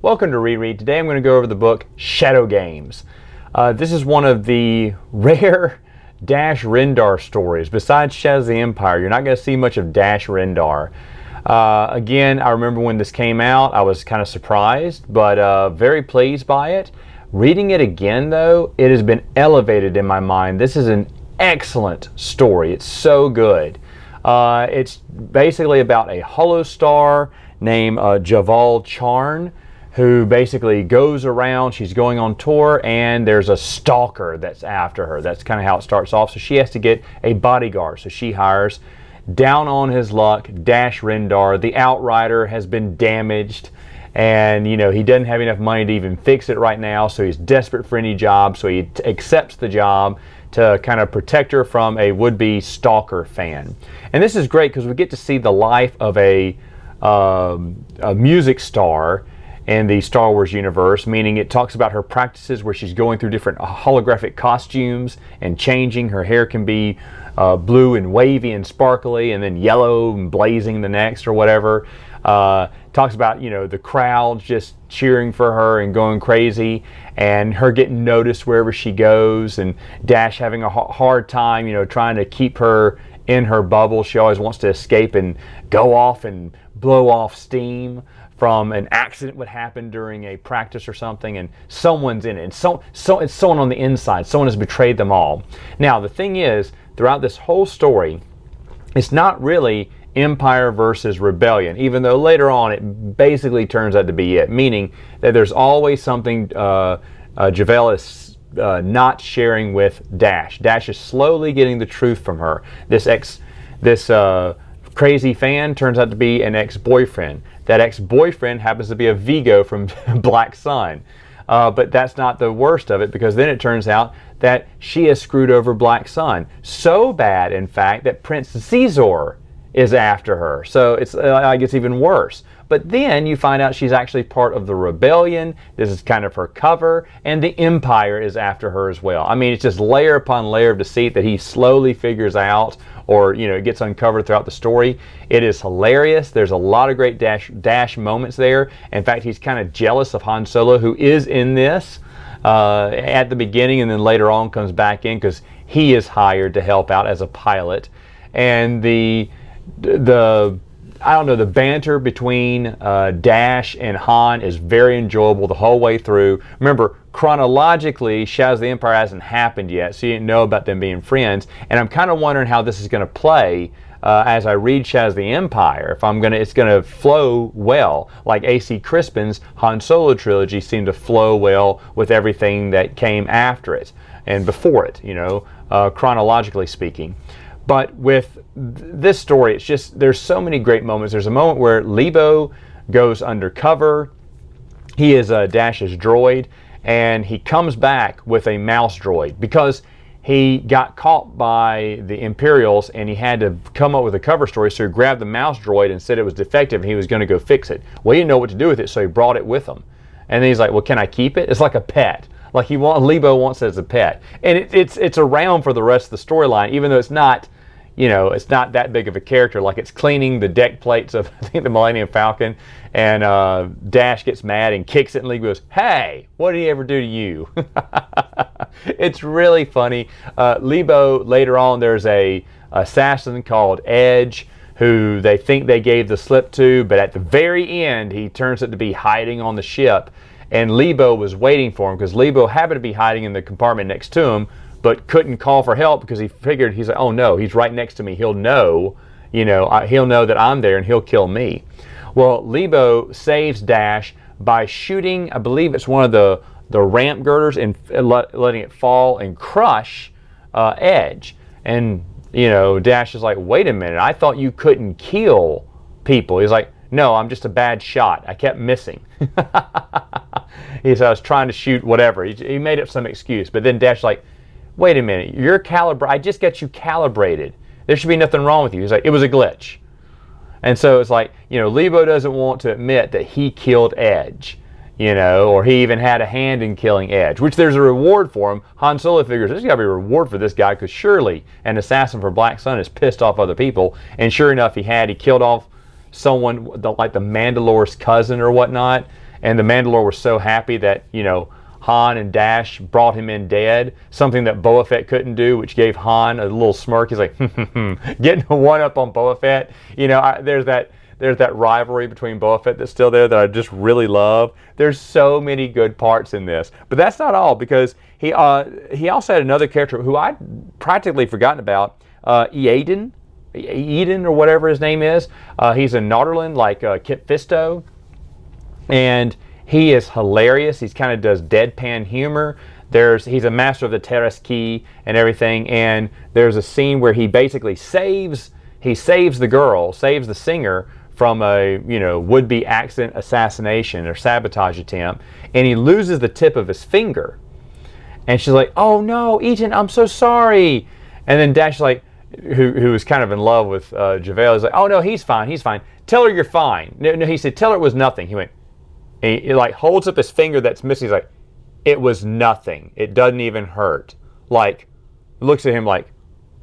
Welcome to Reread. Today I'm going to go over the book Shadow Games. This is one of the rare Dash Rendar stories. Besides Shadows of the Empire, you're not going to see much of Dash Rendar. Again, I remember when this came out, I was kind of surprised, but very pleased by it. Reading it again, though, it has been elevated in my mind. This is an excellent story. It's so good. It's basically about a hollow star named Javal Charn, who basically goes around. She's going on tour, and there's a stalker that's after her. That's kind of how it starts off. So she has to get a bodyguard. So she hires, down on his luck, Dash Rendar. The Outrider has been damaged, and he doesn't have enough money to even fix it right now. So he's desperate for any job. So he accepts the job to kind of protect her from a would-be stalker fan. And this is great because we get to see the life of a music star in the Star Wars universe, meaning it talks about her practices where she's going through different holographic costumes and changing. Her hair can be blue and wavy and sparkly, and then yellow and blazing the next or whatever. Talks about the crowd just cheering for her and going crazy, and her getting noticed wherever she goes, and Dash having a hard time trying to keep her in her bubble. She always wants to escape and go off and blow off steam from an accident would happen during a practice or something, and someone's in it, and it's someone on the inside. Someone has betrayed them all. Now the thing is, throughout this whole story, it's not really Empire versus Rebellion, even though later on it basically turns out to be it, meaning that there's always something Javel is not sharing with Dash. Dash is slowly getting the truth from her. This crazy fan turns out to be an ex-boyfriend. That ex-boyfriend happens to be a Vigo from Black Sun. But that's not the worst of it, because then it turns out that she has screwed over Black Sun. So bad, in fact, that Prince Caesar is after her. So it's even worse. But then you find out she's actually part of the rebellion. This is kind of her cover, and the Empire is after her as well. I mean, it's just layer upon layer of deceit that he slowly figures out, or it gets uncovered throughout the story. It is hilarious. There's a lot of great Dash moments there. In fact, he's kind of jealous of Han Solo, who is in this at the beginning, and then later on comes back in because he is hired to help out as a pilot. And the banter between Dash and Han is very enjoyable the whole way through. Remember, chronologically, Shadows of the Empire hasn't happened yet, so you didn't know about them being friends. And I'm kind of wondering how this is going to play as I read Shadows of the Empire. It's going to flow well, like A.C. Crispin's Han Solo trilogy seemed to flow well with everything that came after it and before it, chronologically speaking. But with this story, it's just, there's so many great moments. There's a moment where Leebo goes undercover. He is Dash's droid, and he comes back with a mouse droid because he got caught by the Imperials, and he had to come up with a cover story. So he grabbed the mouse droid and said it was defective, and he was going to go fix it. Well, he didn't know what to do with it, so he brought it with him. And then he's like, well, can I keep it? It's like a pet. Like Leebo wants it as a pet. And it's around for the rest of the storyline, even though it's not, it's not that big of a character. Like, it's cleaning the deck plates of, I think, the Millennium Falcon, and Dash gets mad and kicks it, and Leebo goes, hey, what did he ever do to you? It's really funny. Leebo, later on, there's a assassin called Edge, who they think they gave the slip to, but at the very end, he turns out to be hiding on the ship, and Leebo was waiting for him, because Leebo happened to be hiding in the compartment next to him, but couldn't call for help because he figured, he's like, oh no, he's right next to me. He'll know, he'll know that I'm there, and he'll kill me. Well, Leebo saves Dash by shooting, I believe it's one of the ramp girders, and letting it fall and crush Edge. And Dash is like, wait a minute, I thought you couldn't kill people. He's like, no, I'm just a bad shot. I kept missing. He said, I was trying to shoot whatever. He made up some excuse. But then Dash is like, wait a minute, I just got you calibrated. There should be nothing wrong with you. He's like, it was a glitch. And so it's like, Leebo doesn't want to admit that he killed Edge, or he even had a hand in killing Edge, which there's a reward for him. Han Solo figures there's got to be a reward for this guy, because surely an assassin for Black Sun has pissed off other people. And sure enough, he killed off someone like the Mandalore's cousin or whatnot. and the Mandalore was so happy that, Han and Dash brought him in dead, something that Boba Fett couldn't do, which gave Han a little smirk. He's like, getting a one-up on Boba Fett. There's that rivalry between Boba Fett that's still there that I just really love. There's so many good parts in this. But that's not all, because he also had another character who I'd practically forgotten about, Eden or whatever his name is. He's a Nauterland like Kit Fisto. And he is hilarious. He kind of does deadpan humor. He's a master of the Terrace Key and everything. And there's a scene where he basically saves the girl, saves the singer from a would-be accident assassination or sabotage attempt, and he loses the tip of his finger. And she's like, "Oh no, Eden, I'm so sorry." And then Dash, like, who was kind of in love with JaVale, is like, "Oh no, he's fine. Tell her you're fine." No, he said, "Tell her it was nothing." He like holds up his finger that's missing. He's like, "It was nothing. It doesn't even hurt." Like, looks at him like,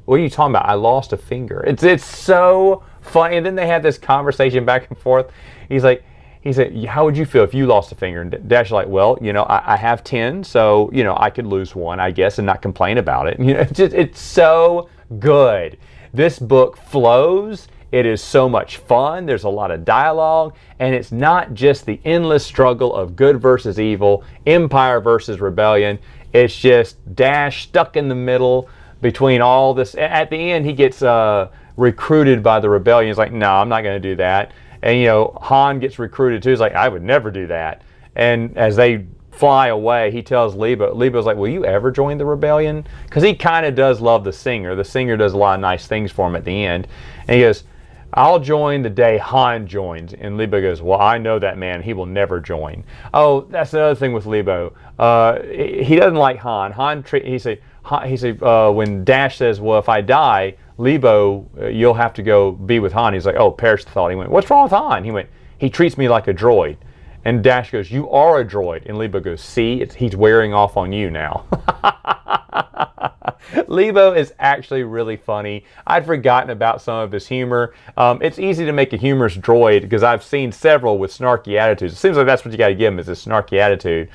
"What are you talking about? I lost a finger." It's so funny. And then they have this conversation back and forth. He said, "How would you feel if you lost a finger?" And Dash is like, "Well, I have 10, so I could lose one, I guess, and not complain about it." It's so good. This book flows. It is so much fun. There's a lot of dialogue, and it's not just the endless struggle of good versus evil, Empire versus Rebellion. It's just Dash stuck in the middle between all this. At the end, he gets recruited by the Rebellion. He's like, "No, I'm not going to do that." And Han gets recruited too. He's like, "I would never do that." And as they fly away, he tells Leebo. Leebo's like, "Will you ever join the Rebellion?" Because he kind of does love the singer. The singer does a lot of nice things for him at the end. And he goes, "I'll join the day Han joins." And Leebo goes, "Well, I know that man. He will never join." Oh, that's another thing with Leebo. He doesn't like Han. He said when Dash says, "Well, if I die, Leebo, you'll have to go be with Han." He's like, "Oh, perish the thought." He went, "What's wrong with Han?" He went, "He treats me like a droid." And Dash goes, "You are a droid." And Leebo goes, "See, he's wearing off on you now." Leebo is actually really funny. I'd forgotten about some of his humor. It's easy to make a humorous droid because I've seen several with snarky attitudes. It seems like that's what you got to give him, is a snarky attitude.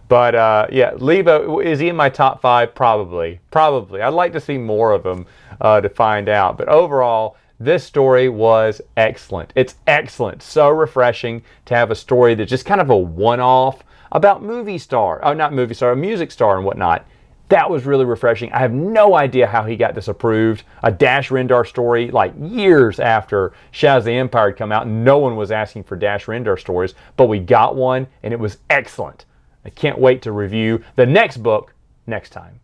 But yeah, Leebo, is he in my top 5? Probably. I'd like to see more of him to find out. But overall, this story was excellent. It's excellent. So refreshing to have a story that's just kind of a one-off about a music star and whatnot. That was really refreshing. I have no idea how he got this approved. A Dash Rendar story, like years after Shaz the Empire had come out, no one was asking for Dash Rendar stories, but we got one, and it was excellent. I can't wait to review the next book next time.